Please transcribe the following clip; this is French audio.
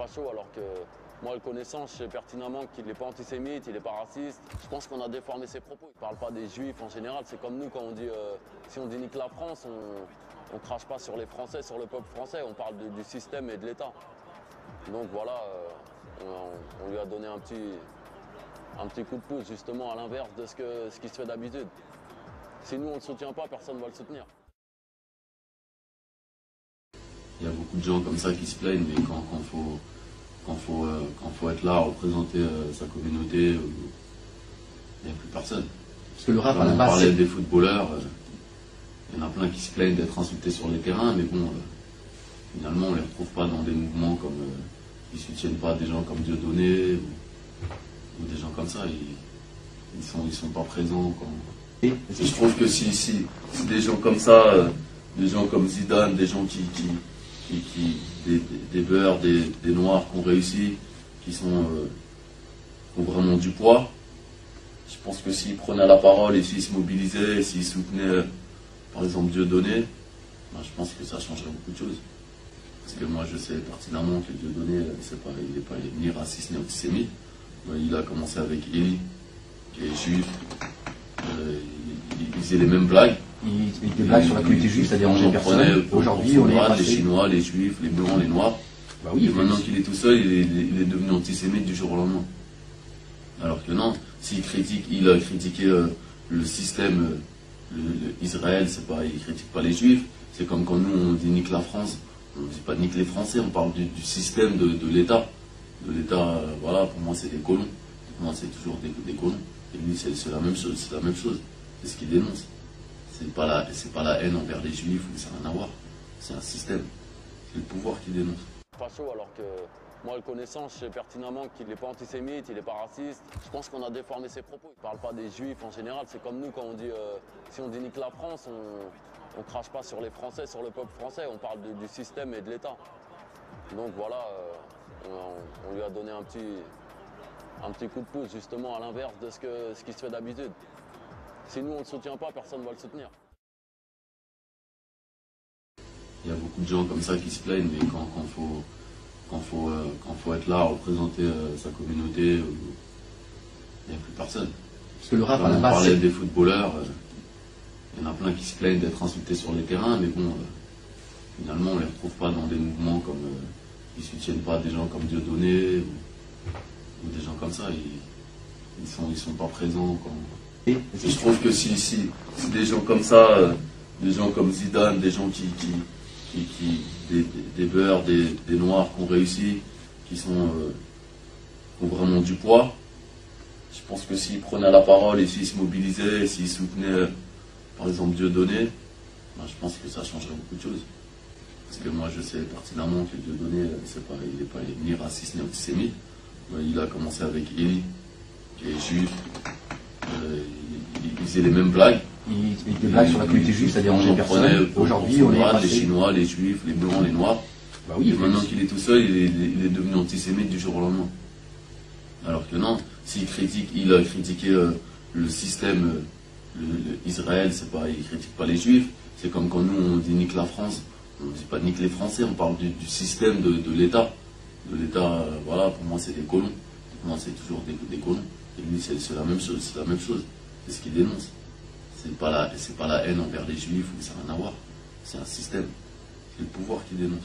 facho, alors que moi, le connaissant, je sais pertinemment qu'il n'est pas antisémite, il n'est pas raciste. Je pense qu'on a déformé ses propos. Il ne parle pas des juifs en général. C'est comme nous, quand on dit, si on dit nique la France, on ne crache pas sur les Français, sur le peuple français. On parle du système et de l'État. Donc voilà, on lui a donné un petit coup de pouce, justement, à l'inverse de ce qui se fait d'habitude. Si nous, on ne le soutient pas, personne ne va le soutenir. Il y a beaucoup de gens comme ça qui se plaignent, mais quand faut être là, représenter sa communauté, il n'y a plus personne. Parce que le rap, on parlait des footballeurs, il y en a plein qui se plaignent d'être insultés sur les terrains, mais bon, finalement, on ne les retrouve pas dans des mouvements comme ils ne soutiennent pas des gens comme Dieudonné ou des gens comme ça. Ils sont pas présents. Et je trouve que si des gens comme ça, des gens comme Zidane, des gens des beurs, des noirs qui ont réussi, qui ont vraiment du poids, je pense que s'ils prenaient la parole et s'ils se mobilisaient, s'ils soutenaient par exemple Dieudonné, ben, je pense que ça changerait beaucoup de choses. Parce que moi je sais pertinemment que Dieudonné, il n'est pas ni raciste ni antisémite. Il a commencé avec Eli, qui est juif. Il faisait les mêmes blagues. Des blagues sur la communauté juive, ça dérangeait personne. Aujourd'hui, on est les Chinois, les Juifs, les Blancs, les Noirs. Bah oui, et maintenant qu'il est tout seul, il est devenu antisémite du jour au lendemain. Alors que non, il a critiqué le système, Israël, il critique pas les Juifs. C'est comme quand nous on dit nique la France, on ne dit pas nique les Français, on parle du système de l'État. De l'État, voilà, pour moi c'est des colons. Pour moi c'est toujours des colons. Et lui c'est la même chose, c'est ce qu'il dénonce. C'est pas la haine envers les Juifs, ça n'a rien à voir. C'est un système. C'est le pouvoir qui dénonce. Facho, alors que moi, le connaissant, je sais pertinemment qu'il n'est pas antisémite, il n'est pas raciste. Je pense qu'on a déformé ses propos. Il ne parle pas des Juifs en général. C'est comme nous, quand on dit, si on dit nique la France, on ne crache pas sur les Français, sur le peuple français. On parle du système et de l'État. Donc voilà, on lui a donné un petit coup de pouce, justement, à l'inverse de ce qui se fait d'habitude. Si nous, on ne le soutient pas, personne ne va le soutenir. Il y a beaucoup de gens comme ça qui se plaignent, mais quand faut être là, représenter sa communauté, il n'y a plus personne. Parce que le rap, on parlait des footballeurs, il y en a plein qui se plaignent d'être insultés sur les terrains, mais bon, finalement, on ne les retrouve pas dans des mouvements comme ils ne soutiennent pas des gens comme Dieudonné ou des gens comme ça. Ils sont pas présents. Et je trouve que si des gens comme ça, des gens comme Zidane, des gens des beurs, des noirs qui ont réussi, qui ont vraiment du poids, je pense que s'ils prenaient la parole et s'ils se mobilisaient, s'ils soutenaient par exemple Dieudonné, ben, je pense que ça changerait beaucoup de choses. Parce que moi je sais pertinemment que Dieudonné, il n'est pas ni raciste ni antisémite. Il a commencé avec Eli, qui est juif. Il faisait les mêmes blagues. Des blagues sur la communauté juive, ça dérangeait personne. Aujourd'hui, on est les Chinois, les Juifs, les Blancs, les Noirs. Bah oui, et maintenant qu'il est tout seul, il est devenu antisémite du jour au lendemain. Alors que non, il a critiqué le système, Israël, il critique pas les Juifs. C'est comme quand nous on dit nique la France, on ne dit pas nique les Français, on parle du système de l'État. De l'État, voilà, pour moi c'est des colons. Pour moi c'est toujours des colons. Et lui c'est la même chose, c'est ce qu'il dénonce. C'est pas la haine envers les Juifs, ça n'a rien à voir. C'est un système. C'est le pouvoir qui dénonce.